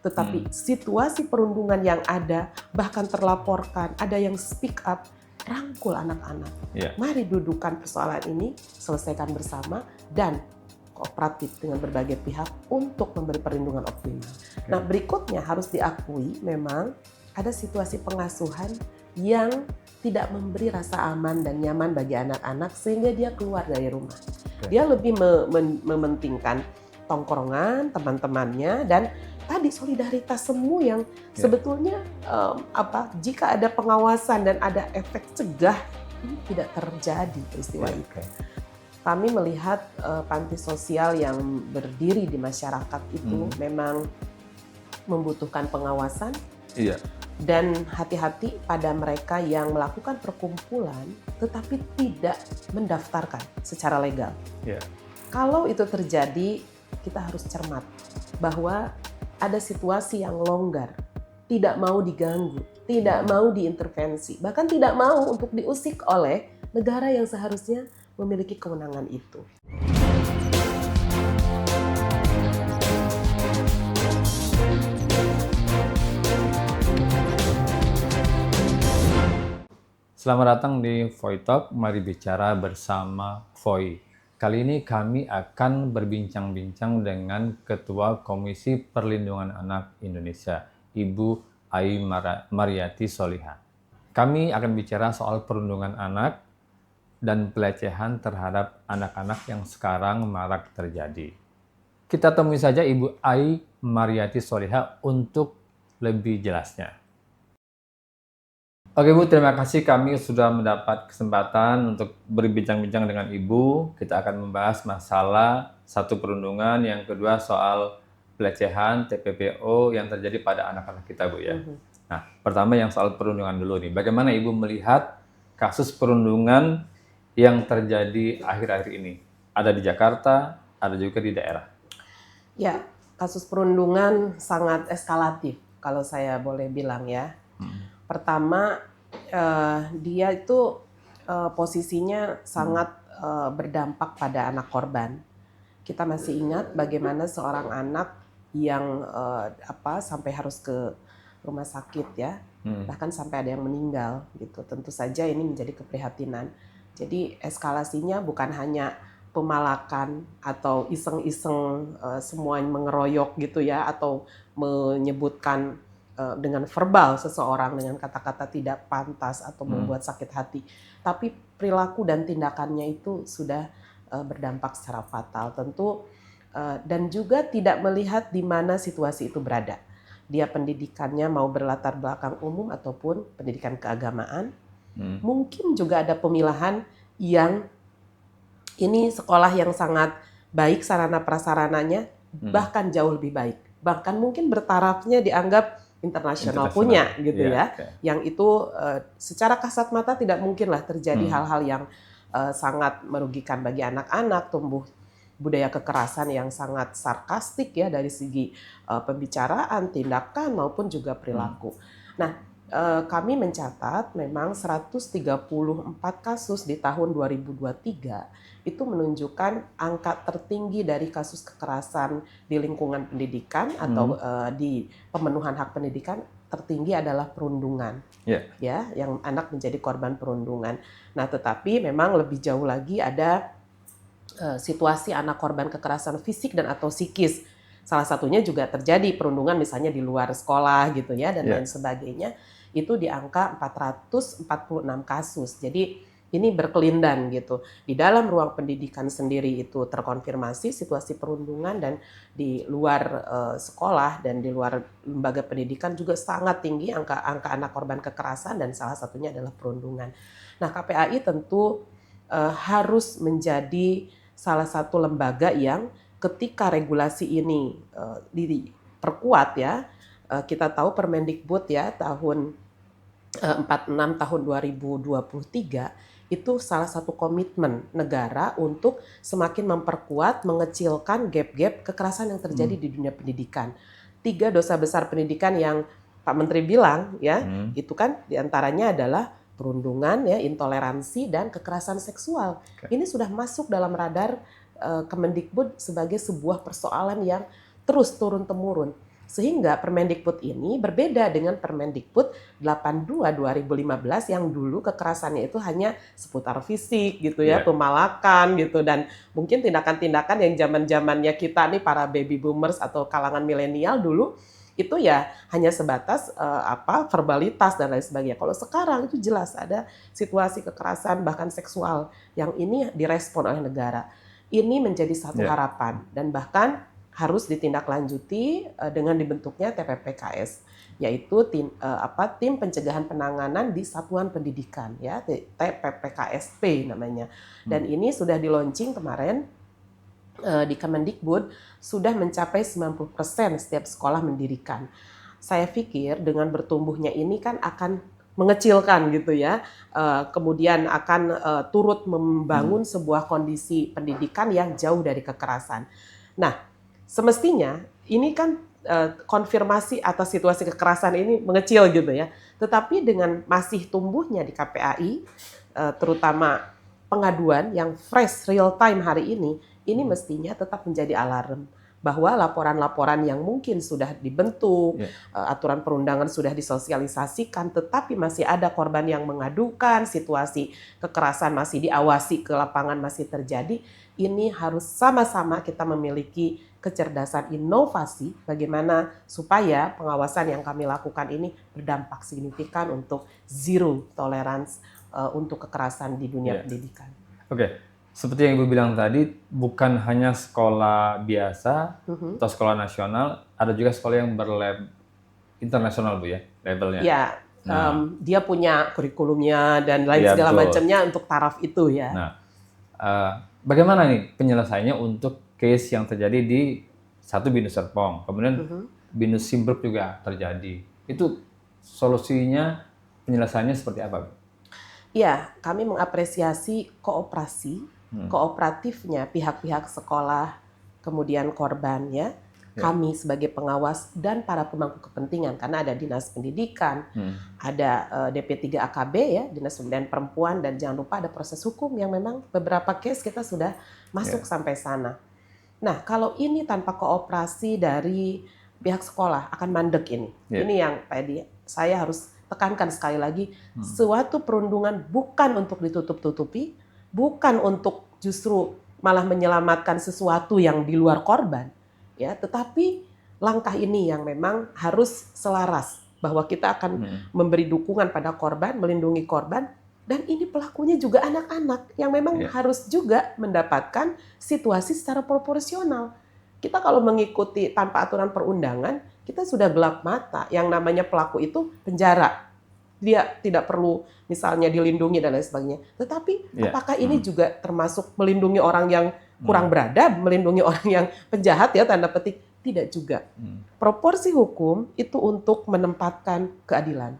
Tetapi situasi perundungan yang ada, bahkan terlaporkan, ada yang speak up, rangkul anak-anak. Mari dudukan persoalan ini, selesaikan bersama, dan kooperatif dengan berbagai pihak untuk memberi perlindungan optimal. Nah, berikutnya harus diakui memang ada situasi pengasuhan yang tidak memberi rasa aman dan nyaman bagi anak-anak sehingga dia keluar dari rumah. Dia lebih mementingkan tongkrongan, teman-temannya, dan tadi solidaritas semu yang sebetulnya jika ada pengawasan dan ada efek cegah, ini tidak terjadi peristiwa itu. Kami melihat panti sosial yang berdiri di masyarakat itu memang membutuhkan pengawasan. Dan hati-hati pada mereka yang melakukan perkumpulan tetapi tidak mendaftarkan secara legal. Kalau itu terjadi, kita harus cermat bahwa ada situasi yang longgar, tidak mau diganggu, tidak mau diintervensi, bahkan tidak mau untuk diusik oleh negara yang seharusnya memiliki kewenangan itu. Selamat datang di Foy Talk, mari bicara bersama Foy. Kali ini kami akan berbincang-bincang dengan Ketua Komisi Perlindungan Anak Indonesia, Ibu Ai Mariyati Sholiha. Kami akan bicara soal perlindungan anak dan pelecehan terhadap anak-anak yang sekarang marak terjadi. Kita temui saja Ibu Ai Mariyati Sholiha untuk lebih jelasnya. Oke Bu, terima kasih kami sudah mendapat kesempatan untuk berbincang-bincang dengan Ibu. Kita akan membahas masalah satu perundungan, yang kedua soal pelecehan TPPO yang terjadi pada anak-anak kita Bu ya. Nah, pertama yang soal perundungan dulu nih. Bagaimana Ibu melihat kasus perundungan yang terjadi akhir-akhir ini? Ada di Jakarta, ada juga di daerah. Ya, kasus perundungan sangat eskalatif kalau saya boleh bilang ya. Pertama, dia itu posisinya sangat berdampak pada anak korban. Kita masih ingat bagaimana seorang anak yang sampai harus ke rumah sakit ya, bahkan sampai ada yang meninggal gitu. Tentu saja ini menjadi keprihatinan. Jadi eskalasinya bukan hanya pemalakan atau iseng-iseng semuanya mengeroyok gitu ya, atau menyebutkan dengan verbal seseorang dengan kata-kata tidak pantas atau membuat sakit hati. Tapi perilaku dan tindakannya itu sudah berdampak secara fatal tentu, dan juga tidak melihat di mana situasi itu berada. Dia pendidikannya mau berlatar belakang umum ataupun pendidikan keagamaan. Mungkin juga ada pemilahan yang ini sekolah yang sangat baik sarana prasarananya, bahkan jauh lebih baik. Bahkan mungkin bertarafnya dianggap internasional punya gitu ya. Yang itu secara kasat mata tidak mungkinlah terjadi hal-hal yang sangat merugikan bagi anak-anak, tumbuh budaya kekerasan yang sangat sarkastik ya dari segi pembicaraan, tindakan maupun juga perilaku. Nah, kami mencatat memang 134 kasus di tahun 2023 itu menunjukkan angka tertinggi dari kasus kekerasan di lingkungan pendidikan atau di pemenuhan hak pendidikan tertinggi adalah perundungan, ya, yang anak menjadi korban perundungan. Nah, tetapi memang lebih jauh lagi ada situasi anak korban kekerasan fisik dan atau psikis. Salah satunya juga terjadi perundungan misalnya di luar sekolah gitu ya dan lain sebagainya. Itu di angka 446 kasus. Jadi ini berkelindan gitu. Di dalam ruang pendidikan sendiri itu terkonfirmasi situasi perundungan, dan di luar sekolah dan di luar lembaga pendidikan juga sangat tinggi angka anak korban kekerasan, dan salah satunya adalah perundungan. Nah, KPAI tentu harus menjadi salah satu lembaga yang ketika regulasi ini diperkuat ya. Kita tahu Permendikbud ya tahun 46 tahun 2023 itu salah satu komitmen negara untuk semakin memperkuat, mengecilkan gap-gap kekerasan yang terjadi di dunia pendidikan. 3 dosa besar pendidikan yang Pak Menteri bilang ya, itu kan diantaranya adalah perundungan ya, intoleransi dan kekerasan seksual. Ini sudah masuk dalam radar Kemendikbud sebagai sebuah persoalan yang terus turun-temurun. Sehingga Permendikbud ini berbeda dengan Permendikbud 82 2015 yang dulu kekerasannya itu hanya seputar fisik gitu ya, pemalakan gitu, dan mungkin tindakan-tindakan yang zaman-zamannya kita nih para baby boomers atau kalangan milenial dulu itu ya hanya sebatas verbalitas dan lain sebagainya. Kalau sekarang itu jelas ada situasi kekerasan bahkan seksual yang ini direspon oleh negara. Ini menjadi satu harapan dan bahkan harus ditindaklanjuti dengan dibentuknya TPPKS, yaitu tim pencegahan penanganan di satuan pendidikan ya, TPPKSP namanya. Dan ini sudah di-launching kemarin di Kemendikbud, sudah mencapai 90% setiap sekolah mendirikan. Saya pikir dengan bertumbuhnya ini kan akan mengecilkan gitu ya, kemudian akan turut membangun sebuah kondisi pendidikan yang jauh dari kekerasan. Nah, semestinya ini kan konfirmasi atas situasi kekerasan ini mengecil gitu ya. Tetapi dengan masih tumbuhnya di KPAI, terutama pengaduan yang fresh real time hari ini mestinya tetap menjadi alarm bahwa laporan-laporan yang mungkin sudah dibentuk, aturan perundangan sudah disosialisasikan, tetapi masih ada korban yang mengadukan, situasi kekerasan masih diawasi ke lapangan masih terjadi. Ini harus sama-sama kita memiliki kecerdasan inovasi bagaimana supaya pengawasan yang kami lakukan ini berdampak signifikan untuk zero tolerance untuk kekerasan di dunia pendidikan. Oke, seperti yang Ibu bilang tadi, bukan hanya sekolah biasa atau sekolah nasional, ada juga sekolah yang internasional Bu ya, levelnya. Ya, dia punya kurikulumnya dan lain segala macamnya untuk taraf itu ya. Nah, bagaimana nih penyelesaiannya untuk case yang terjadi di satu BINUS Serpong, kemudian BINUS Simpruk juga terjadi. Itu solusinya, penyelesaiannya seperti apa, Bu? Ya, kami mengapresiasi kooperatifnya pihak-pihak sekolah, kemudian korban ya, kami sebagai pengawas dan para pemangku kepentingan, karena ada Dinas Pendidikan, ada DP3AKB ya, Dinas Pemberdayaan Perempuan, dan jangan lupa ada proses hukum yang memang beberapa case kita sudah masuk sampai sana. Nah, kalau ini tanpa kooperasi dari pihak sekolah akan mandek ini. Ini yang tadi saya harus tekankan sekali lagi, suatu perundungan bukan untuk ditutup-tutupi, bukan untuk justru malah menyelamatkan sesuatu yang di luar korban, ya, tetapi langkah ini yang memang harus selaras bahwa kita akan memberi dukungan pada korban, melindungi korban, dan ini pelakunya juga anak-anak yang memang harus juga mendapatkan situasi secara proporsional. Kita kalau mengikuti tanpa aturan perundangan, kita sudah gelap mata. Yang namanya pelaku itu penjara. Dia tidak perlu misalnya dilindungi dan lain sebagainya. Tetapi apakah ini juga termasuk melindungi orang yang kurang beradab, melindungi orang yang penjahat ya tanda petik? Tidak juga. Proporsi hukum itu untuk menempatkan keadilan.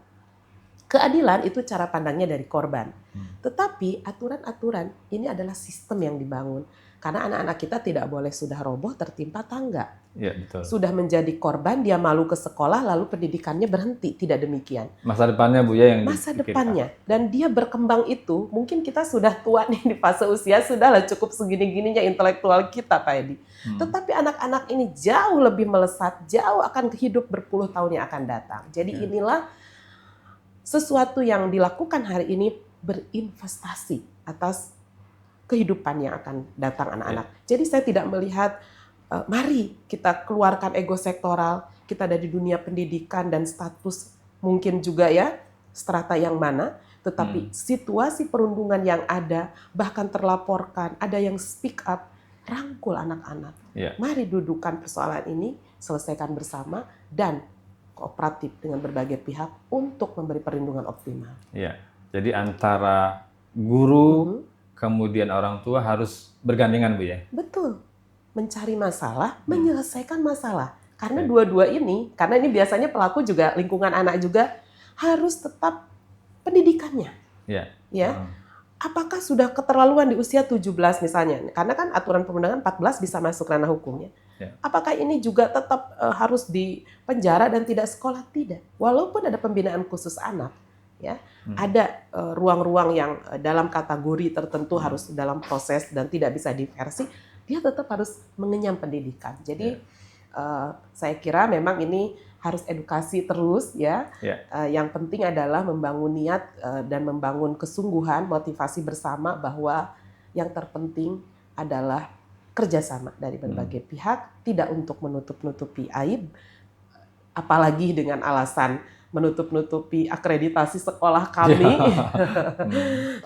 Keadilan itu cara pandangnya dari korban. Tetapi aturan-aturan ini adalah sistem yang dibangun. Karena anak-anak kita tidak boleh sudah roboh tertimpa tangga. Ya, betul. Sudah menjadi korban, dia malu ke sekolah, lalu pendidikannya berhenti. Tidak demikian. Masa depannya Bu ya yang masa depannya. Dan dia berkembang itu, mungkin kita sudah tua nih di fase usia, sudahlah cukup segini-gininya intelektual kita Pak Edi. Tetapi anak-anak ini jauh lebih melesat, jauh akan hidup berpuluh tahun yang akan datang. Jadi inilah sesuatu yang dilakukan hari ini berinvestasi atas kehidupan yang akan datang anak-anak. Jadi saya tidak melihat, mari kita keluarkan ego sektoral, kita ada di dunia pendidikan dan status mungkin juga ya, strata yang mana, tetapi situasi perundungan yang ada, bahkan terlaporkan, ada yang speak up, rangkul anak-anak. Mari dudukan persoalan ini, selesaikan bersama, dan kooperatif dengan berbagai pihak untuk memberi perlindungan optimal. Iya, jadi antara guru, kemudian orang tua harus bergandengan Bu ya? Betul, mencari masalah, menyelesaikan masalah. Karena dua-dua ini, karena ini biasanya pelaku juga, lingkungan anak juga, harus tetap pendidikannya. Ya. Apakah sudah keterlaluan di usia 17 misalnya? Karena kan aturan perundangan 14 bisa masuk ranah hukumnya. Apakah ini juga tetap harus di penjara dan tidak sekolah? Tidak. Walaupun ada pembinaan khusus anak, ya, ada ruang-ruang yang dalam kategori tertentu harus dalam proses dan tidak bisa diversi, dia tetap harus mengenyam pendidikan. Jadi Saya kira memang ini harus edukasi terus ya. Yang penting adalah membangun niat dan membangun kesungguhan, motivasi bersama bahwa yang terpenting adalah kerjasama dari berbagai pihak, tidak untuk menutup-nutupi aib, apalagi dengan alasan menutup-nutupi akreditasi sekolah kami.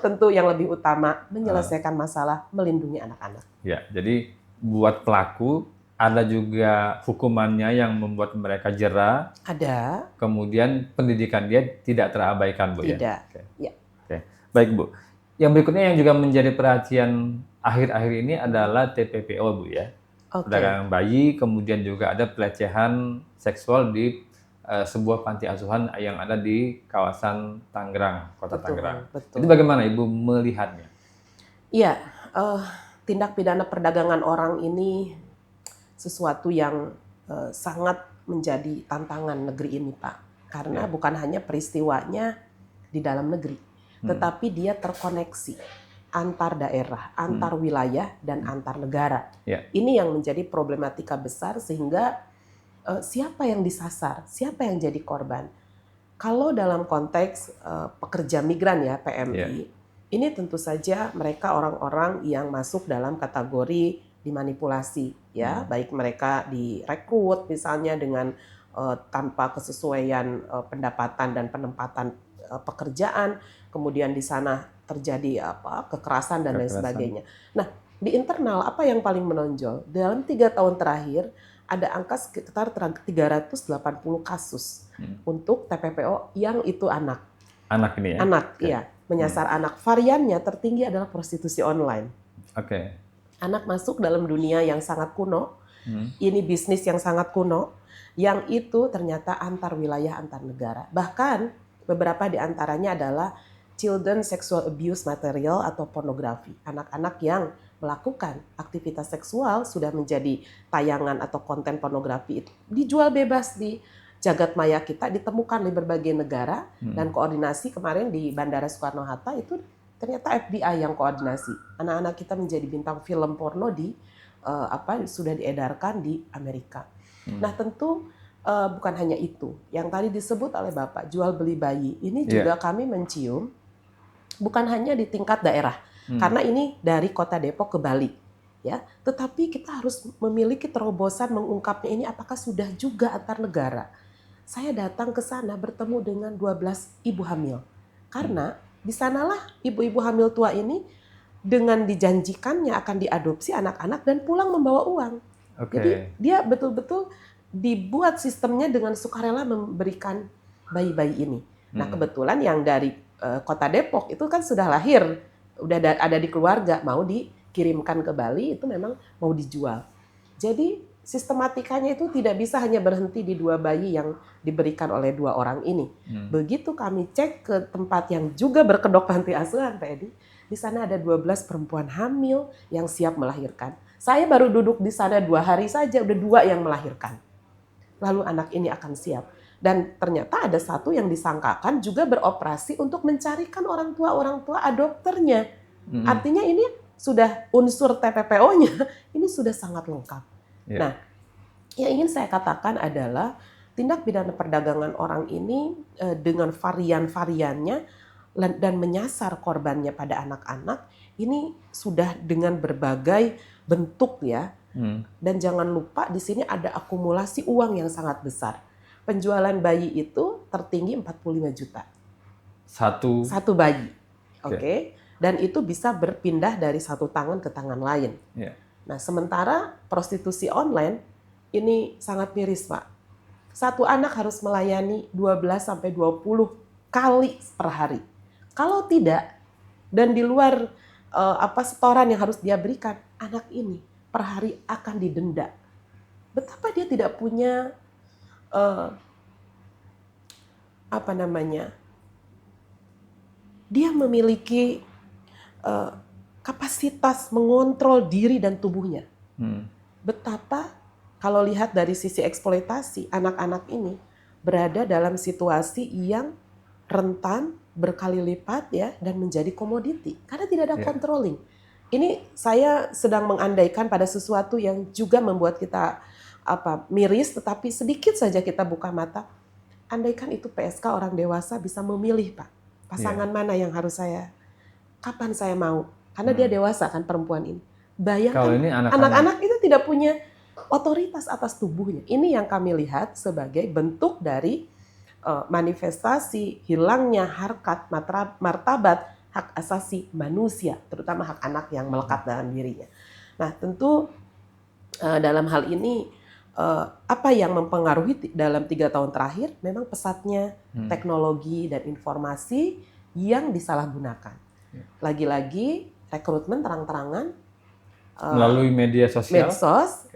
Tentu yang lebih utama menyelesaikan masalah, melindungi anak-anak. Ya, jadi buat pelaku ada juga hukumannya yang membuat mereka jera. Ada. Kemudian pendidikan dia tidak terabaikan, Bu. Tidak. Ya? Oke. Baik, Bu. Yang berikutnya yang juga menjadi perhatian akhir-akhir ini adalah TPPO, Bu ya. Perdagangan bayi, kemudian juga ada pelecehan seksual di sebuah panti asuhan yang ada di kawasan Tangerang, Kota Tangerang. Itu bagaimana Ibu melihatnya? Iya, tindak pidana perdagangan orang ini sesuatu yang sangat menjadi tantangan negeri ini, Pak. Karena bukan hanya peristiwanya di dalam negeri, tetapi dia terkoneksi antar daerah, antar wilayah, dan antar negara. Ini yang menjadi problematika besar sehingga siapa yang disasar, siapa yang jadi korban. Kalau dalam konteks pekerja migran ya, PMI, ini tentu saja mereka orang-orang yang masuk dalam kategori dimanipulasi ya, baik mereka direkrut misalnya dengan tanpa kesesuaian pendapatan dan penempatan pekerjaan, kemudian di sana terjadi kekerasan dan lain sebagainya. Nah, di internal apa yang paling menonjol? Dalam 3 tahun terakhir ada angka sekitar 380 kasus untuk TPPO yang itu anak. Anak ini ya? Anak, iya. Menyasar anak. Variannya tertinggi adalah prostitusi online. Anak masuk dalam dunia yang sangat kuno. Ini bisnis yang sangat kuno. Yang itu ternyata antar wilayah, antar negara. Bahkan beberapa di antaranya adalah children sexual abuse material atau pornografi. Anak-anak yang melakukan aktivitas seksual sudah menjadi tayangan atau konten pornografi itu dijual bebas di jagat maya kita, ditemukan di berbagai negara, dan koordinasi kemarin di Bandara Soekarno-Hatta itu ternyata FBI yang koordinasi. Anak-anak kita menjadi bintang film porno di sudah diedarkan di Amerika. Nah tentu bukan hanya itu, yang tadi disebut oleh Bapak jual beli bayi ini juga kami mencium bukan hanya di tingkat daerah. Karena ini dari Kota Depok ke Bali, ya. Tetapi kita harus memiliki terobosan mengungkapnya ini apakah sudah juga antar negara. Saya datang ke sana bertemu dengan 12 ibu hamil. Karena di sanalah ibu-ibu hamil tua ini dengan dijanjikannya akan diadopsi anak-anak dan pulang membawa uang. Jadi dia betul-betul dibuat sistemnya dengan sukarela memberikan bayi-bayi ini. Nah kebetulan yang dari Kota Depok itu kan sudah lahir, udah ada di keluarga, mau dikirimkan ke Bali itu memang mau dijual. Jadi sistematikanya itu tidak bisa hanya berhenti di 2 bayi yang diberikan oleh 2 orang ini. Begitu kami cek ke tempat yang juga berkedok panti asuhan, Pak Edi, di sana ada 12 perempuan hamil yang siap melahirkan. Saya baru duduk di sana 2 hari saja, udah 2 yang melahirkan. Lalu anak ini akan siap. Dan ternyata ada 1 yang disangkakan juga beroperasi untuk mencarikan orang tua adopternya. Artinya ini sudah unsur TPPO-nya, ini sudah sangat lengkap. Nah, yang ingin saya katakan adalah tindak pidana perdagangan orang ini dengan varian-variannya dan menyasar korbannya pada anak-anak, ini sudah dengan berbagai bentuk ya. Dan jangan lupa di sini ada akumulasi uang yang sangat besar. Penjualan bayi itu tertinggi 45 juta. Satu bayi. Oke. Dan itu bisa berpindah dari satu tangan ke tangan lain. Nah, sementara prostitusi online ini sangat miris, Pak. Satu anak harus melayani 12 sampai 20 kali per hari. Kalau tidak, dan di luar setoran yang harus dia berikan, anak ini per hari akan didenda. Betapa dia tidak punya dia memiliki kapasitas mengontrol diri dan tubuhnya. Betapa kalau lihat dari sisi eksploitasi, anak-anak ini berada dalam situasi yang rentan berkali lipat ya, dan menjadi komoditi karena tidak ada controlling. Ini saya sedang mengandaikan pada sesuatu yang juga membuat kita miris, tetapi sedikit saja kita buka mata. Andaikan itu PSK orang dewasa bisa memilih, Pak, pasangan mana yang harus kapan saya mau, karena dia dewasa kan perempuan ini. Kalau Bayangkan ini anak-anak itu tidak punya otoritas atas tubuhnya. Ini yang kami lihat sebagai bentuk dari manifestasi hilangnya harkat martabat hak asasi manusia, terutama hak anak yang melekat dalam dirinya. Nah, tentu dalam hal ini apa yang mempengaruhi dalam 3 tahun terakhir memang pesatnya teknologi dan informasi yang disalahgunakan. Lagi-lagi rekrutmen terang-terangan melalui media sosial, medsos,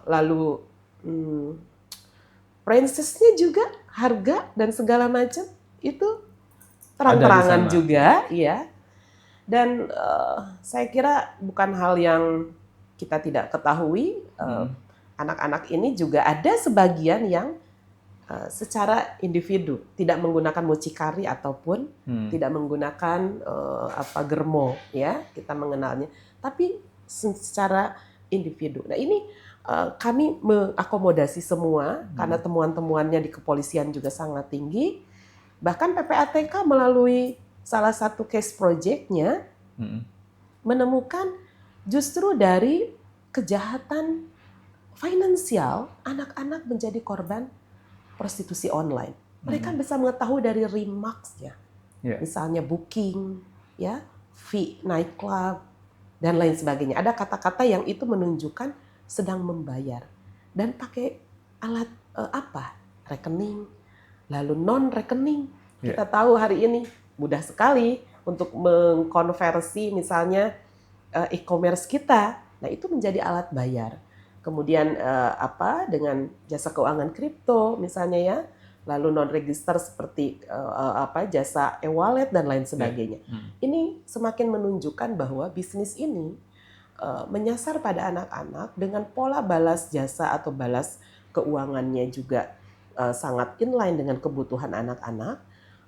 lalu princess-nya juga harga dan segala macam itu terang-terangan juga, ya. Dan saya kira bukan hal yang kita tidak ketahui. Anak-anak ini juga ada sebagian yang secara individu tidak menggunakan mucikari ataupun tidak menggunakan germo, ya, kita mengenalnya, tapi secara individu. Nah, ini kami mengakomodasi semua karena temuan-temuannya di kepolisian juga sangat tinggi. Bahkan PPATK melalui salah satu case project-nya menemukan justru dari kejahatan finansial anak-anak menjadi korban prostitusi online. Mereka bisa mengetahui dari remarks-nya, misalnya booking, ya, fee nightclub dan lain sebagainya. Ada kata-kata yang itu menunjukkan sedang membayar dan pakai alat rekening, lalu non rekening. Kita tahu hari ini mudah sekali untuk mengkonversi misalnya e-commerce kita. Nah, itu menjadi alat bayar. Kemudian dengan jasa keuangan kripto misalnya, ya, lalu non register seperti jasa e-wallet dan lain sebagainya. Ini semakin menunjukkan bahwa bisnis ini menyasar pada anak-anak dengan pola balas jasa atau balas keuangannya juga sangat inline dengan kebutuhan anak-anak.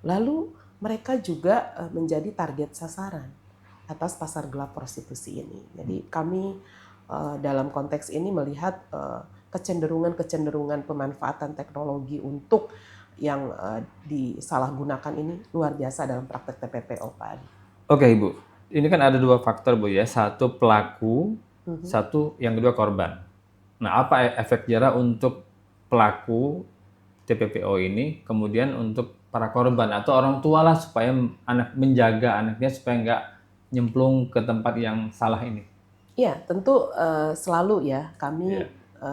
Lalu mereka juga menjadi target sasaran atas pasar gelap prostitusi ini. Jadi kami dalam konteks ini melihat kecenderungan pemanfaatan teknologi untuk yang disalahgunakan ini luar biasa dalam praktek TPPO, Pak Adi. Oke, Ibu. Ini kan ada 2 faktor, Bu, ya. Satu pelaku, satu yang kedua korban. Nah, apa efek jera untuk pelaku TPPO ini, kemudian untuk para korban atau orang tua lah supaya menjaga anaknya supaya nggak nyemplung ke tempat yang salah ini? Ya, tentu selalu ya kami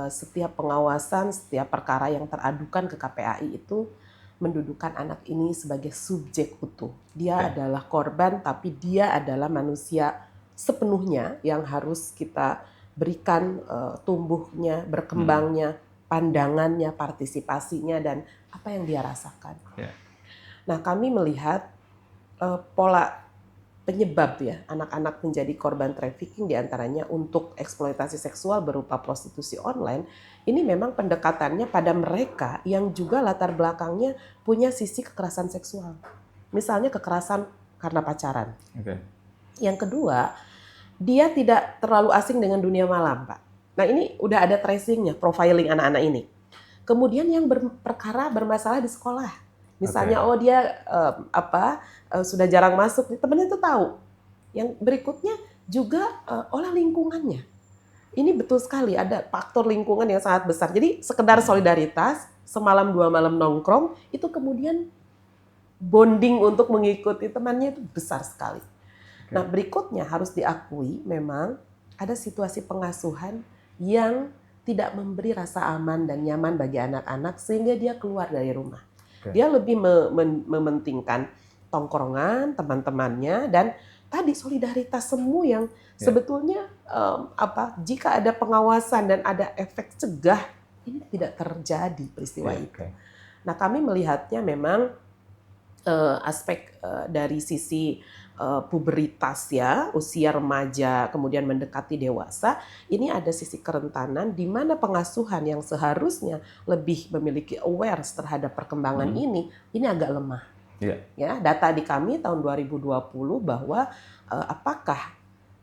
setiap pengawasan, setiap perkara yang teradukan ke KPAI itu mendudukan anak ini sebagai subjek utuh. Dia adalah korban, tapi dia adalah manusia sepenuhnya yang harus kita berikan tumbuhnya, berkembangnya, pandangannya, partisipasinya, dan apa yang dia rasakan. Nah, kami melihat pola penyebab ya anak-anak menjadi korban trafficking diantaranya untuk eksploitasi seksual berupa prostitusi online. Ini memang pendekatannya pada mereka yang juga latar belakangnya punya sisi kekerasan seksual. Misalnya kekerasan karena pacaran. Yang kedua, dia tidak terlalu asing dengan dunia malam, Pak. Nah, ini udah ada tracingnya, profiling anak-anak ini. Kemudian yang perkara bermasalah di sekolah. Misalnya, dia sudah jarang masuk, temennya itu tahu. Yang berikutnya juga olah lingkungannya. Ini betul sekali, ada faktor lingkungan yang sangat besar. Jadi sekedar solidaritas, semalam 2 malam nongkrong, itu kemudian bonding untuk mengikuti temannya itu besar sekali. Nah, berikutnya harus diakui memang ada situasi pengasuhan yang tidak memberi rasa aman dan nyaman bagi anak-anak sehingga dia keluar dari rumah. Dia lebih mementingkan tongkrongan, teman-temannya, dan tadi solidaritas semu yang sebetulnya jika ada pengawasan dan ada efek cegah, ini tidak terjadi peristiwa itu. Nah, kami melihatnya memang aspek dari sisi puberitas ya, usia remaja kemudian mendekati dewasa, ini ada sisi kerentanan di mana pengasuhan yang seharusnya lebih memiliki awareness terhadap perkembangan ini agak lemah. Ya, data di kami tahun 2020 bahwa apakah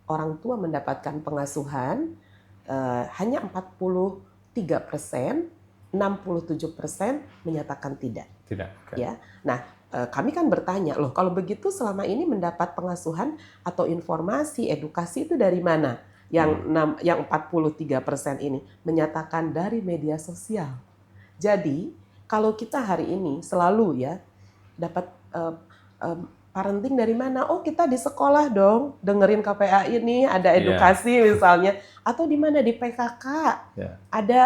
orang tua mendapatkan pengasuhan hanya 43% 3%, 67% menyatakan tidak. Tidak. Okay. Ya, nah kami kan bertanya, loh kalau begitu selama ini mendapat pengasuhan atau informasi edukasi itu dari mana? Yang 43% ini menyatakan dari media sosial. Jadi kalau kita hari ini selalu ya dapat parenting dari mana? Oh kita di sekolah dong, dengerin KPAI ini ada edukasi misalnya, atau di mana di PKK ada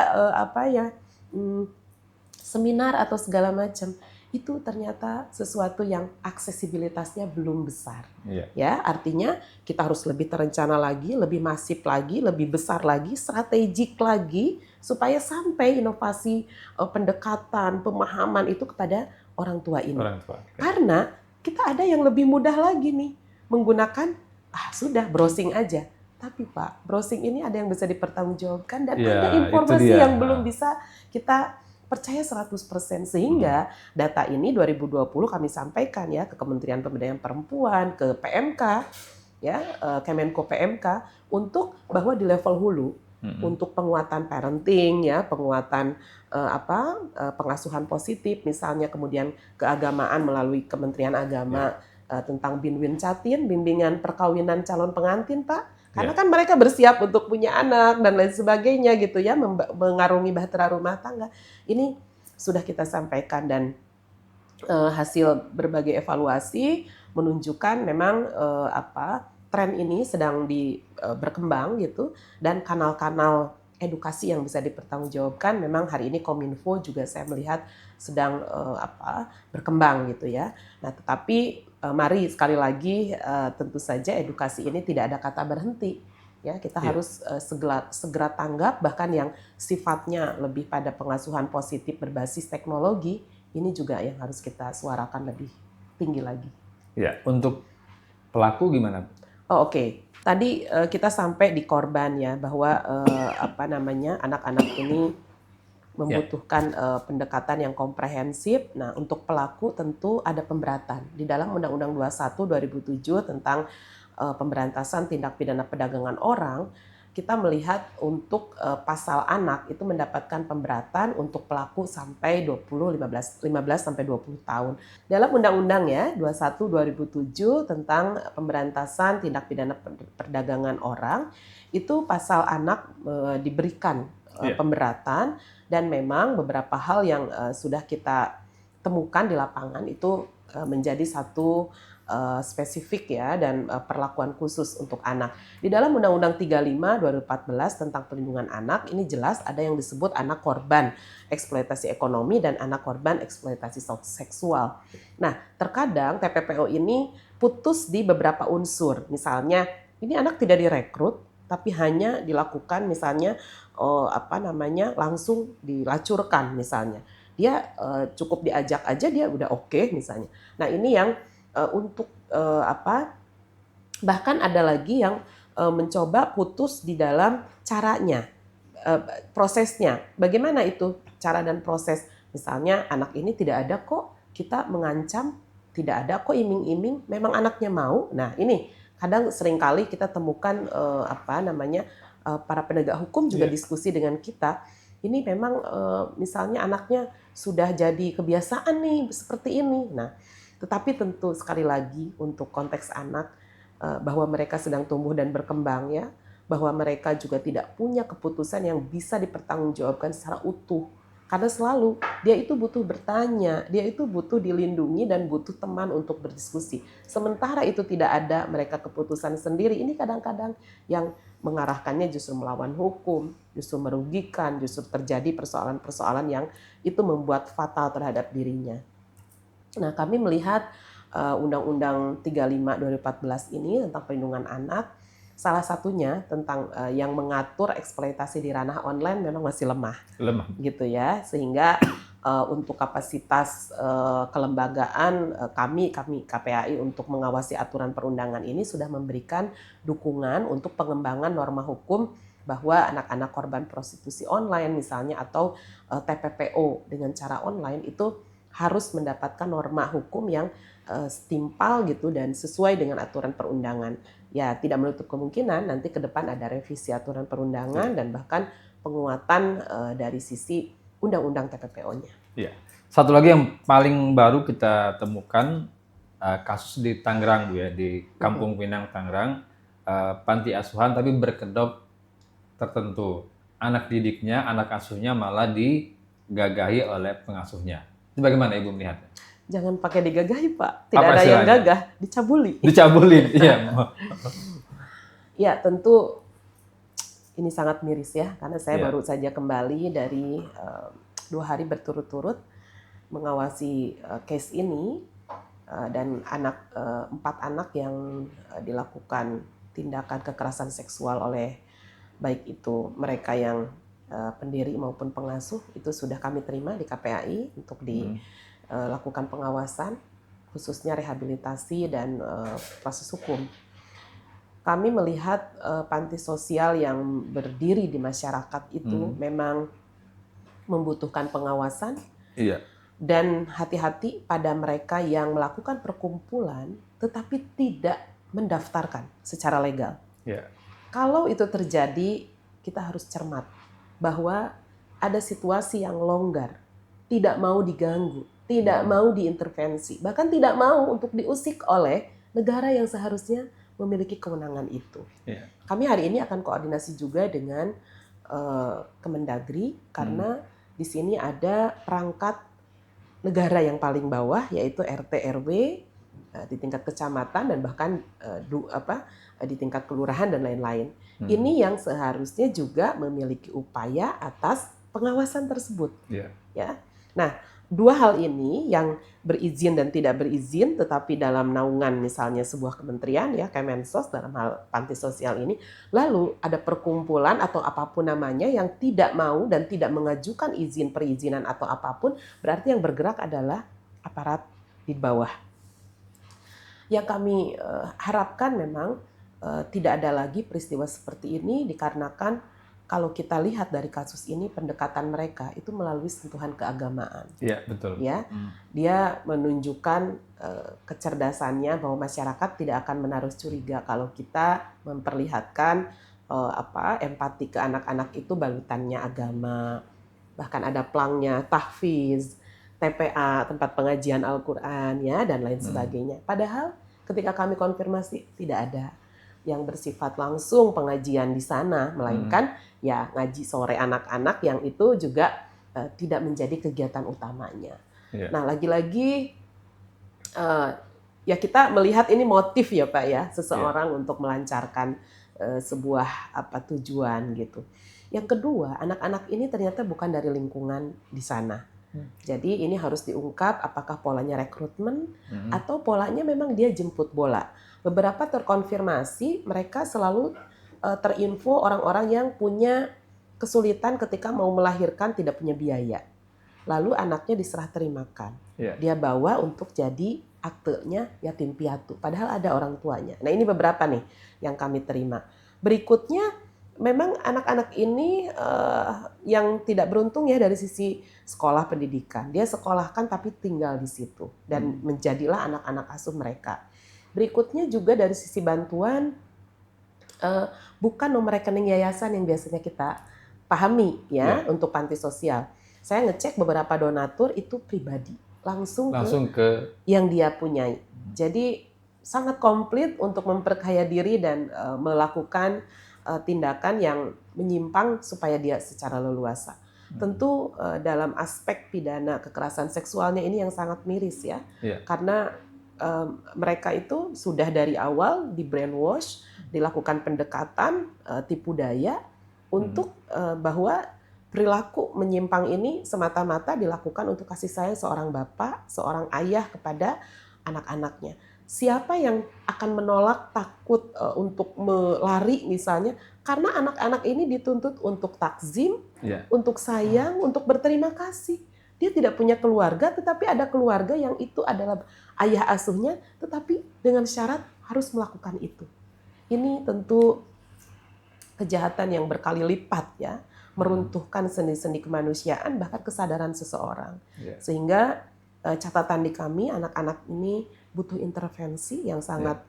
seminar atau segala macam. Itu ternyata sesuatu yang aksesibilitasnya belum besar. Ya, artinya kita harus lebih terencana lagi, lebih masif lagi, lebih besar lagi, strategik lagi supaya sampai inovasi pendekatan, pemahaman itu kepada orang tua ini. Karena kita ada yang lebih mudah lagi nih menggunakan sudah browsing aja. Tapi Pak, browsing ini ada yang bisa dipertanggungjawabkan dan ada informasi yang belum bisa kita percaya 100%, sehingga data ini 2020 kami sampaikan ya ke Kementerian Pemberdayaan Perempuan, ke PMK ya, Kemenko PMK, untuk bahwa di level hulu untuk penguatan parenting ya, penguatan pengasuhan positif misalnya, kemudian keagamaan melalui Kementerian Agama tentang Binwin Catin, bimbingan perkawinan calon pengantin Pak. Karena kan mereka bersiap untuk punya anak dan lain sebagainya gitu ya, mengarungi bahtera rumah tangga. Ini sudah kita sampaikan dan hasil berbagai evaluasi menunjukkan memang tren ini sedang berkembang gitu, dan kanal-kanal edukasi yang bisa dipertanggungjawabkan memang hari ini Kominfo juga saya melihat sedang berkembang gitu ya. Nah, tetapi mari sekali lagi tentu saja edukasi ini tidak ada kata berhenti. Ya, kita harus segera tanggap, bahkan yang sifatnya lebih pada pengasuhan positif berbasis teknologi, ini juga yang harus kita suarakan lebih tinggi lagi. Ya, untuk pelaku gimana? Oke. Tadi kita sampai di korban ya, bahwa anak-anak ini membutuhkan pendekatan yang komprehensif. Nah, untuk pelaku tentu ada pemberatan. Di dalam Undang-Undang 21 2007 tentang pemberantasan tindak pidana perdagangan orang, kita melihat untuk pasal anak itu mendapatkan pemberatan untuk pelaku sampai 15 sampai 20 tahun. Dalam undang-undang ya 21 2007 tentang pemberantasan tindak pidana perdagangan orang, itu pasal anak diberikan pemberatan, dan memang beberapa hal yang sudah kita temukan di lapangan itu menjadi satu spesifik ya, dan perlakuan khusus untuk anak. Di dalam Undang-Undang 35 2014 tentang perlindungan anak, ini jelas ada yang disebut anak korban eksploitasi ekonomi dan anak korban eksploitasi seksual. Nah, terkadang TPPO ini putus di beberapa unsur. Misalnya, ini anak tidak direkrut, tapi hanya dilakukan misalnya langsung dilacurkan misalnya. Dia cukup diajak aja dia udah oke misalnya. Nah, ini yang bahkan ada lagi yang mencoba putus di dalam caranya, prosesnya. Bagaimana itu cara dan proses? Misalnya anak ini tidak ada kok kita mengancam, tidak ada kok iming-iming, memang anaknya mau. Nah, ini kadang seringkali kita temukan para penegak hukum juga diskusi dengan kita. Ini memang misalnya anaknya sudah jadi kebiasaan nih seperti ini. Nah, tetapi tentu sekali lagi untuk konteks anak, bahwa mereka sedang tumbuh dan berkembang ya, bahwa mereka juga tidak punya keputusan yang bisa dipertanggungjawabkan secara utuh. Karena selalu dia itu butuh bertanya, dia itu butuh dilindungi dan butuh teman untuk berdiskusi. Sementara itu tidak ada mereka keputusan sendiri, ini kadang-kadang yang mengarahkannya justru melawan hukum, justru merugikan, justru terjadi persoalan-persoalan yang itu membuat fatal terhadap dirinya. Nah, kami melihat Undang-Undang 35 2014 ini tentang perlindungan anak, salah satunya tentang yang mengatur eksploitasi di ranah online memang masih lemah. Gitu ya, sehingga untuk kapasitas kelembagaan kami KPAI untuk mengawasi aturan perundangan ini sudah memberikan dukungan untuk pengembangan norma hukum bahwa anak-anak korban prostitusi online misalnya atau TPPO dengan cara online itu harus mendapatkan norma hukum yang setimpal gitu dan sesuai dengan aturan perundangan. Ya, tidak menutup kemungkinan nanti ke depan ada revisi aturan perundangan dan bahkan penguatan dari sisi undang-undang TPPO-nya. Iya. Satu lagi yang paling baru kita temukan kasus di Tangerang, Bu, ya, di Kampung Pinang Tangerang, panti asuhan tapi berkedok tertentu. Anak didiknya, anak asuhnya malah digagahi oleh pengasuhnya. Itu bagaimana Ibu melihatnya? Jangan pakai digagahi, Pak. Tidak Apa ada yang istilahnya? gagah, dicabuli. Dicabulin, iya. Ya, tentu ini sangat miris ya, karena saya Iya. baru saja kembali dari 2 hari berturut-turut mengawasi case ini dan 4 anak yang dilakukan tindakan kekerasan seksual oleh baik itu mereka yang pendiri maupun pengasuh, itu sudah kami terima di KPAI untuk dilakukan pengawasan, khususnya rehabilitasi dan proses hukum. Kami melihat panti sosial yang berdiri di masyarakat itu memang membutuhkan pengawasan. Iya. Dan hati-hati pada mereka yang melakukan perkumpulan tetapi tidak mendaftarkan secara legal. Iya. Kalau itu terjadi, kita harus cermat bahwa ada situasi yang longgar, tidak mau diganggu, tidak mau diintervensi, bahkan tidak mau untuk diusik oleh negara yang seharusnya memiliki kewenangan itu. Iya. Kami hari ini akan koordinasi juga dengan Kemendagri karena di sini ada perangkat negara yang paling bawah, yaitu RT RW di tingkat kecamatan dan bahkan di tingkat kelurahan dan lain-lain. Ini yang seharusnya juga memiliki upaya atas pengawasan tersebut. Iya. Ya. Nah, 2 hal ini yang berizin dan tidak berizin, tetapi dalam naungan misalnya sebuah kementerian, ya Kemensos dalam hal panti sosial ini, lalu ada perkumpulan atau apapun namanya yang tidak mau dan tidak mengajukan izin perizinan atau apapun, berarti yang bergerak adalah aparat di bawah. Yang kami harapkan memang tidak ada lagi peristiwa seperti ini, dikarenakan kalau kita lihat dari kasus ini pendekatan mereka itu melalui sentuhan keagamaan. Iya, betul. Ya, dia menunjukkan kecerdasannya bahwa masyarakat tidak akan menaruh curiga kalau kita memperlihatkan empati ke anak-anak itu balutannya agama. Bahkan ada plangnya tahfiz, TPA, tempat pengajian Al-Qur'an ya dan lain sebagainya. Padahal ketika kami konfirmasi tidak ada yang bersifat langsung pengajian di sana, melainkan ya ngaji sore anak-anak yang itu juga tidak menjadi kegiatan utamanya. Iya. Nah, lagi-lagi ya kita melihat ini motif ya Pak ya, seseorang untuk melancarkan sebuah tujuan gitu. Yang kedua, anak-anak ini ternyata bukan dari lingkungan di sana. Jadi ini harus diungkap apakah polanya rekrutmen atau polanya memang dia jemput bola. Beberapa terkonfirmasi mereka selalu terinfo orang-orang yang punya kesulitan ketika mau melahirkan, tidak punya biaya. Lalu anaknya diserah terimakan. Iya. Dia bawa untuk jadi aktenya yatim piatu. Padahal ada orang tuanya. Nah ini beberapa nih yang kami terima. Berikutnya memang anak-anak ini yang tidak beruntung ya dari sisi sekolah pendidikan. Dia sekolahkan tapi tinggal di situ. Dan menjadilah anak-anak asuh mereka. Berikutnya juga dari sisi bantuan, bukan nomor rekening yayasan yang biasanya kita pahami ya untuk panti sosial. Saya ngecek beberapa donatur itu pribadi, langsung ke yang dia punyai. Jadi sangat komplit untuk memperkaya diri dan melakukan tindakan yang menyimpang supaya dia secara leluasa. Tentu dalam aspek pidana kekerasan seksualnya ini yang sangat miris ya, karena mereka itu sudah dari awal di brainwash, dilakukan pendekatan tipu daya untuk bahwa perilaku menyimpang ini semata-mata dilakukan untuk kasih sayang seorang bapak, seorang ayah kepada anak-anaknya. Siapa yang akan menolak, takut untuk melari misalnya, karena anak-anak ini dituntut untuk takzim, untuk sayang, untuk berterima kasih. Dia tidak punya keluarga, tetapi ada keluarga yang itu adalah ayah asuhnya, tetapi dengan syarat harus melakukan itu. Ini tentu kejahatan yang berkali lipat ya, meruntuhkan sendi-sendi kemanusiaan, bahkan kesadaran seseorang. Sehingga catatan di kami, anak-anak ini butuh intervensi yang sangat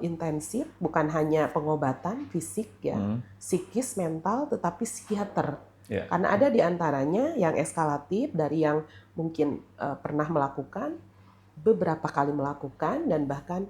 intensif, bukan hanya pengobatan fisik ya, psikis, mental, tetapi psikiater. Karena ada di antaranya yang eskalatif dari yang mungkin pernah melakukan, beberapa kali melakukan, dan bahkan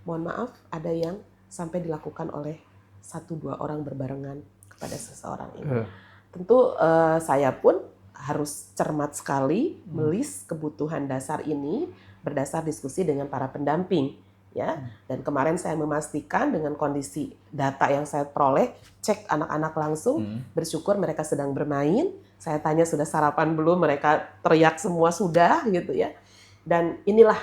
mohon maaf ada yang sampai dilakukan oleh 1-2 orang berbarengan kepada seseorang ini. Tentu saya pun harus cermat sekali melis kebutuhan dasar ini berdasar diskusi dengan para pendamping. Ya, dan kemarin saya memastikan dengan kondisi data yang saya peroleh, cek anak-anak langsung, bersyukur mereka sedang bermain. Saya tanya sudah sarapan belum, mereka teriak semua sudah gitu ya. Dan inilah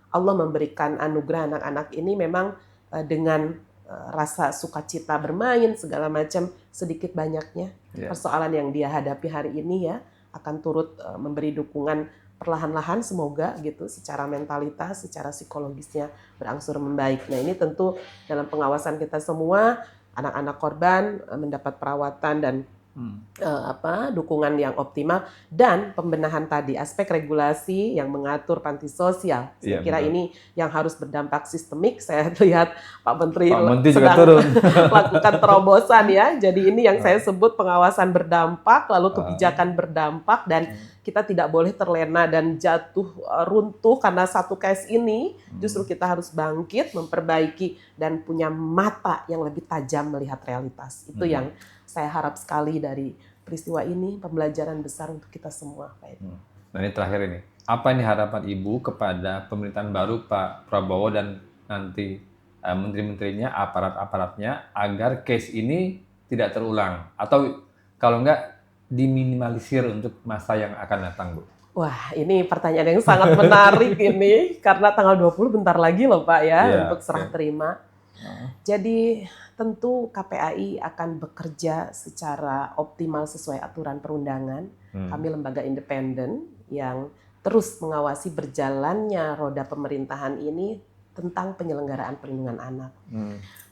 Allah memberikan anugerah anak-anak ini memang dengan rasa sukacita bermain segala macam, sedikit banyaknya persoalan yang dia hadapi hari ini ya akan turut memberi dukungan perlahan-lahan semoga gitu secara mentalitas, secara psikologisnya berangsur membaik. Nah ini tentu dalam pengawasan kita semua anak-anak korban mendapat perawatan dan dukungan yang optimal dan pembenahan tadi aspek regulasi yang mengatur panti sosial. Saya kira ini yang harus berdampak sistemik. Saya lihat Pak Menteri juga turun lakukan terobosan ya. Jadi ini yang saya sebut pengawasan berdampak, lalu kebijakan berdampak dan kita tidak boleh terlena dan jatuh runtuh karena satu case ini. Justru kita harus bangkit, memperbaiki dan punya mata yang lebih tajam melihat realitas. Itu yang saya harap sekali dari peristiwa ini, pembelajaran besar untuk kita semua. Nah ini terakhir ini, apa ini harapan Ibu kepada pemerintahan baru Pak Prabowo dan nanti menteri-menterinya, aparat-aparatnya agar case ini tidak terulang atau kalau enggak diminimalisir untuk masa yang akan datang, Bu? Wah, ini pertanyaan yang sangat menarik ini karena tanggal 20 bentar lagi loh Pak ya untuk serah terima. Jadi tentu KPAI akan bekerja secara optimal sesuai aturan perundangan. Kami lembaga independen yang terus mengawasi berjalannya roda pemerintahan ini tentang penyelenggaraan perlindungan anak.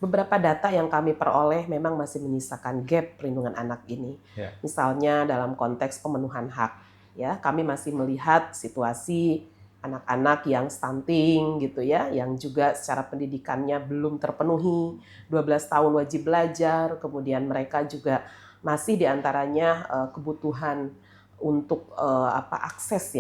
Beberapa data yang kami peroleh memang masih menyisakan gap perlindungan anak ini. Misalnya dalam konteks pemenuhan hak, ya kami masih melihat situasi anak-anak yang stunting gitu ya, yang juga secara pendidikannya belum terpenuhi, 12 tahun wajib belajar, kemudian mereka juga masih diantaranya kebutuhan untuk akses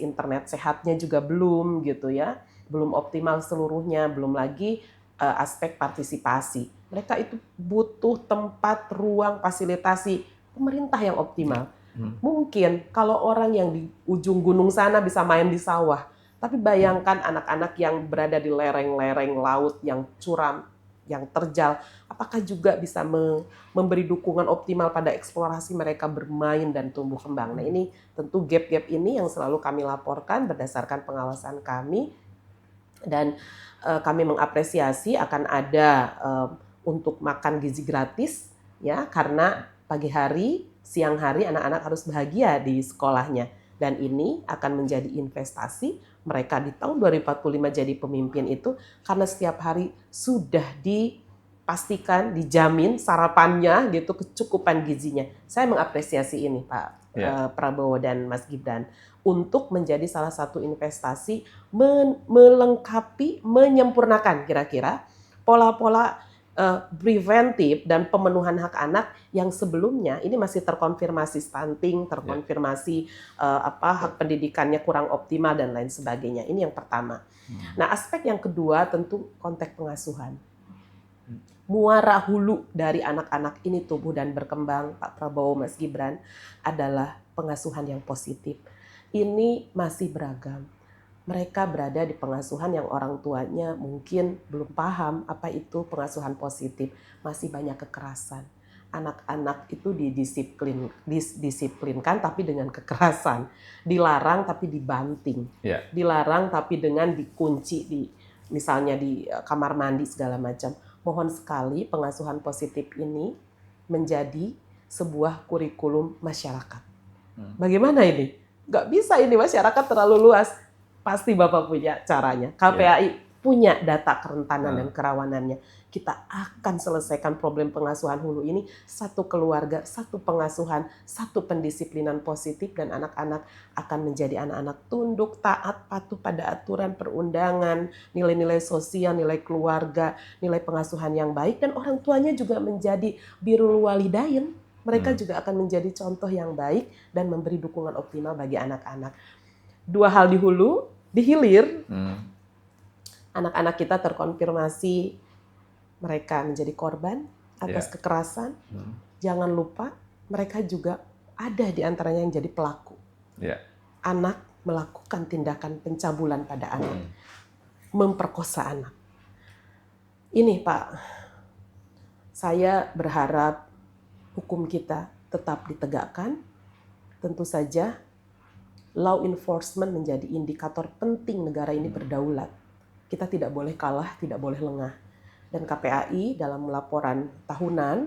internet sehatnya juga belum gitu ya, belum optimal seluruhnya, belum lagi aspek partisipasi. Mereka itu butuh tempat, ruang, fasilitasi pemerintah yang optimal. Mungkin kalau orang yang di ujung gunung sana bisa main di sawah, tapi bayangkan anak-anak yang berada di lereng-lereng laut yang curam, yang terjal, apakah juga bisa memberi dukungan optimal pada eksplorasi mereka bermain dan tumbuh kembang. Nah ini tentu gap-gap ini yang selalu kami laporkan berdasarkan pengawasan kami dan kami mengapresiasi akan ada untuk makan gizi gratis ya karena pagi hari siang hari anak-anak harus bahagia di sekolahnya. Dan ini akan menjadi investasi mereka di tahun 2045 jadi pemimpin itu karena setiap hari sudah dipastikan, dijamin sarapannya gitu, kecukupan gizinya. Saya mengapresiasi ini Pak Prabowo dan Mas Gibran untuk menjadi salah satu investasi melengkapi, menyempurnakan kira-kira pola-pola preventif dan pemenuhan hak anak yang sebelumnya ini masih terkonfirmasi stunting, terkonfirmasi hak pendidikannya kurang optimal dan lain sebagainya. Ini yang pertama. Nah, aspek yang kedua tentu konteks pengasuhan. Muara hulu dari anak-anak ini tumbuh dan berkembang, Pak Prabowo, Mas Gibran, adalah pengasuhan yang positif. Ini masih beragam. Mereka berada di pengasuhan yang orang tuanya mungkin belum paham apa itu pengasuhan positif. Masih banyak kekerasan. Anak-anak itu didisiplinkan tapi dengan kekerasan. Dilarang tapi dibanting. Dilarang tapi dengan dikunci misalnya di kamar mandi segala macam. Mohon sekali pengasuhan positif ini menjadi sebuah kurikulum masyarakat. Bagaimana ini? Nggak bisa ini masyarakat terlalu luas. Pasti Bapak punya caranya. KPAI punya data kerentanan dan kerawanannya. kita akan selesaikan problem pengasuhan hulu ini, satu keluarga, satu pengasuhan, satu pendisiplinan positif, dan anak-anak akan menjadi anak-anak tunduk, taat, patuh pada aturan perundangan, nilai-nilai sosial, nilai keluarga, nilai pengasuhan yang baik, dan orang tuanya juga menjadi birrul walidain. Mereka juga akan menjadi contoh yang baik dan memberi dukungan optimal bagi anak-anak. Dua hal di hulu, di hilir, anak-anak kita terkonfirmasi mereka menjadi korban atas kekerasan. Jangan lupa mereka juga ada di antaranya yang jadi pelaku. Anak melakukan tindakan pencabulan pada anak, memperkosa anak. Ini Pak, saya berharap hukum kita tetap ditegakkan. Tentu saja law enforcement menjadi indikator penting negara ini berdaulat. Kita tidak boleh kalah, tidak boleh lengah. Dan KPAI dalam laporan tahunan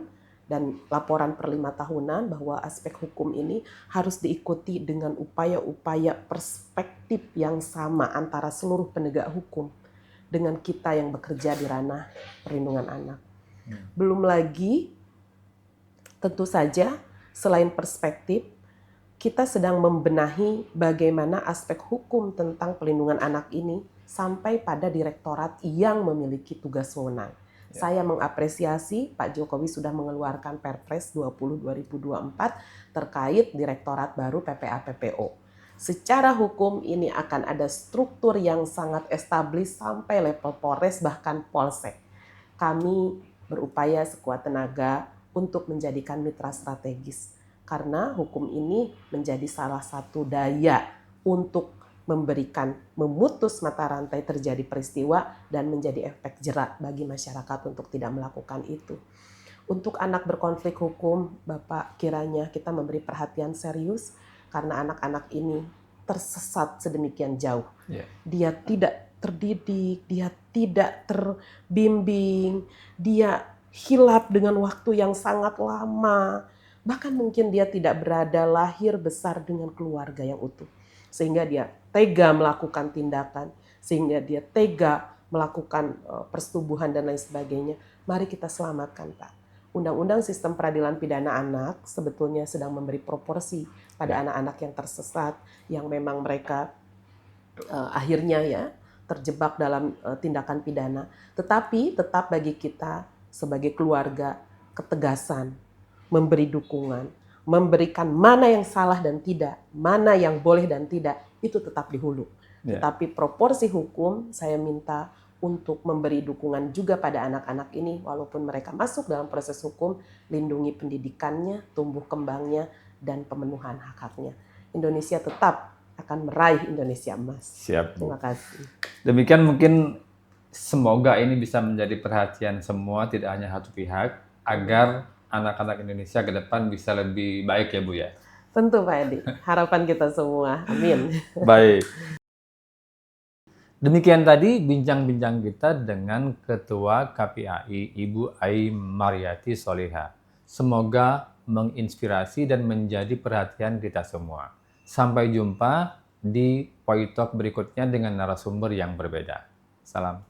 dan laporan per 5 tahunan bahwa aspek hukum ini harus diikuti dengan upaya-upaya perspektif yang sama antara seluruh penegak hukum dengan kita yang bekerja di ranah perlindungan anak. Belum lagi, tentu saja selain perspektif, kita sedang membenahi bagaimana aspek hukum tentang pelindungan anak ini sampai pada direktorat yang memiliki tugas wewenang. Saya mengapresiasi Pak Jokowi sudah mengeluarkan Perpres 20/2024 terkait direktorat baru PPA-PPO. Secara hukum ini akan ada struktur yang sangat establis sampai level Polres bahkan Polsek. Kami berupaya sekuat tenaga untuk menjadikan mitra strategis. Karena hukum ini menjadi salah satu daya untuk memutus mata rantai terjadi peristiwa dan menjadi efek jerak bagi masyarakat untuk tidak melakukan itu. Untuk anak berkonflik hukum, Bapak, kiranya kita memberi perhatian serius karena anak-anak ini tersesat sedemikian jauh. Dia tidak terdidik, dia tidak terbimbing, dia hilap dengan waktu yang sangat lama. Bahkan mungkin dia tidak berada lahir besar dengan keluarga yang utuh. Sehingga dia tega melakukan tindakan, sehingga dia tega melakukan persetubuhan dan lain sebagainya. Mari kita selamatkan, Pak. Undang-Undang Sistem Peradilan Pidana Anak sebetulnya sedang memberi proporsi pada anak-anak yang tersesat, yang memang mereka akhirnya ya terjebak dalam tindakan pidana. Tetapi tetap bagi kita sebagai keluarga ketegasan, memberi dukungan, memberikan mana yang salah dan tidak, mana yang boleh dan tidak, itu tetap di hulu. Tetapi proporsi hukum saya minta untuk memberi dukungan juga pada anak-anak ini, walaupun mereka masuk dalam proses hukum, lindungi pendidikannya, tumbuh kembangnya, dan pemenuhan hak-haknya. Indonesia tetap akan meraih Indonesia Emas. Siap. Terima kasih. Demikian mungkin semoga ini bisa menjadi perhatian semua, tidak hanya satu pihak, agar anak-anak Indonesia ke depan bisa lebih baik ya Bu ya. Tentu Pak Edi, harapan kita semua. Amin. Baik. Demikian tadi bincang-bincang kita dengan Ketua KPAI Ibu Ai Mariati Soliha. Semoga menginspirasi dan menjadi perhatian kita semua. Sampai jumpa di Poi Talk berikutnya dengan narasumber yang berbeda. Salam.